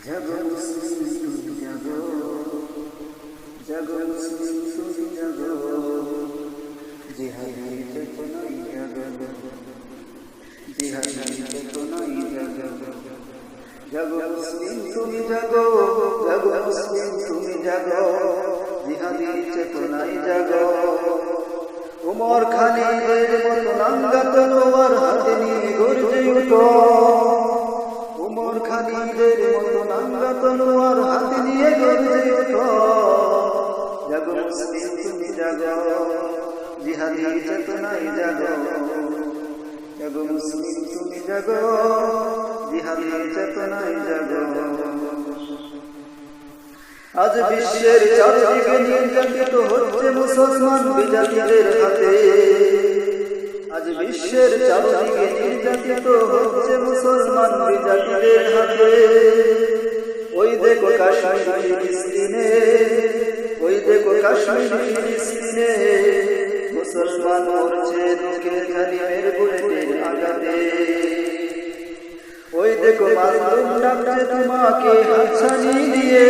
জাগো মুসলিম তুমি জাগো, জাগো মুসলিম তুমি জাগো, জিহাদের চেতনায় জাগো, জিহাদের চেতনায় জাগো। জাগো মুসলিম তুমি জাগো, জাগো মুসলিম তুমি জাগো, জিহাদের চেতনায় জাগো। উমর খালিদের মতো নাঙ্গা তলোয়ার হাতে নিয়ে গর্জে ওঠো, উমর খালিদের মতো নাঙ্গা তলোয়ার হাতে নিয়ে গর্জে ওঠো। জাগো মুসলিম তুমি জাগো, জিহাদের চেতনায় জাগো, জাগো মুসলিম তুমি জাগো, জিহাদের চেতনায় জাগো। আজ বিশ্বের চারদিকে নির্যাতিত হচ্ছে মুসলমান বিজাতিদের হাতে, আজ বিশ্বের চারদিকে নির্যাতিত হচ্ছে মুসলমান বিজাতিদের হাতে। ওই দেখো কাশ্মীর ফিলিস্তিনে, ওই দেখো কাশ্মীর ফিলিস্তিনে, মুসলমান মরছে বুকে জালিমের বুলেটের আঘাতে। ওই দেখো মাজলুম ডাকছে তোমাকে হাতছানি দিয়ে,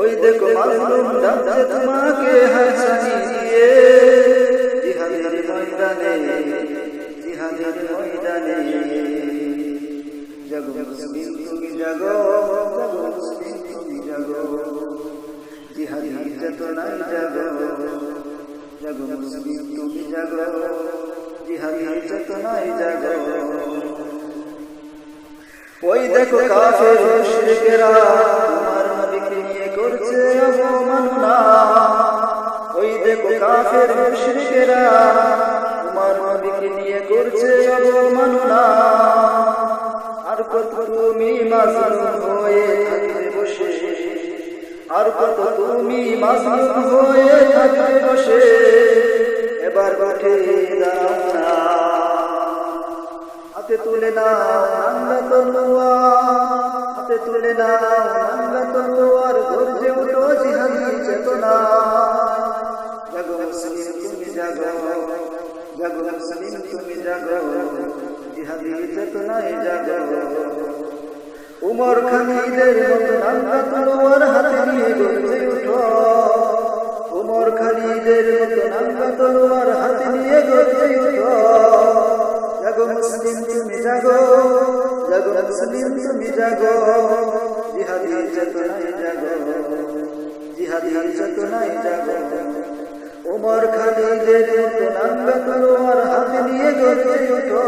ওই দেখো মাজলুম ডাকছে তোমাকে হাতছানি দিয়ে। জিহাদের ময়দানে, জিহাদের ময়দানে, জাগো মুসলিম তুমি জাগো, জাগো মুসলিম তুমি জাগো, জিহাদের চেতনায় জাগো, জাগো মুসলিম তুমি জাগো, জিহাদের চেতনায় জাগো। ওই দেখো কাফের মুশরিকেরা তোমার নবীকে নিয়ে করছে অবমাননা, ওই দেখো কাফের মুশরিকেরা তোমার নবীকে নিয়ে করছে অবমাননা। আর কত তুমি মাজলুম হয়ে থাকবে বসে, আর কত তুমি মাজলুম হয়ে থাকবে বসে, এবার উঠে দাও না, হাতে তুলে নাও নাঙ্গা তলোয়ার, হাতে তুলে নাও নাঙ্গা তলোয়ার, গর্জে ওঠো জিহাদি চেতনা। জাগো মুসলিম তুমি জাগো, জাগো মুসলিম তুমি জাগো, জিহাদি চেতনায় জাগো। উমর খালিদের মতো নাঙ্গা তলোয়ার হাতে নিয়ে গর্জে ওঠো, উমর খালিদের মতো নাঙ্গা তলোয়ার হাতে নিয়ে গর্জে ওঠো। জাগো মুসলিম তুমি জাগো, জাগো মুসলিম তুমি জাগো, জিহাদের চেতনায় জাগো, জিহাদের চেতনায় জাগো। উমর খালিদের মতো নাঙ্গা তলোয়ার হাতে নিয়ে গর্জে ওঠো।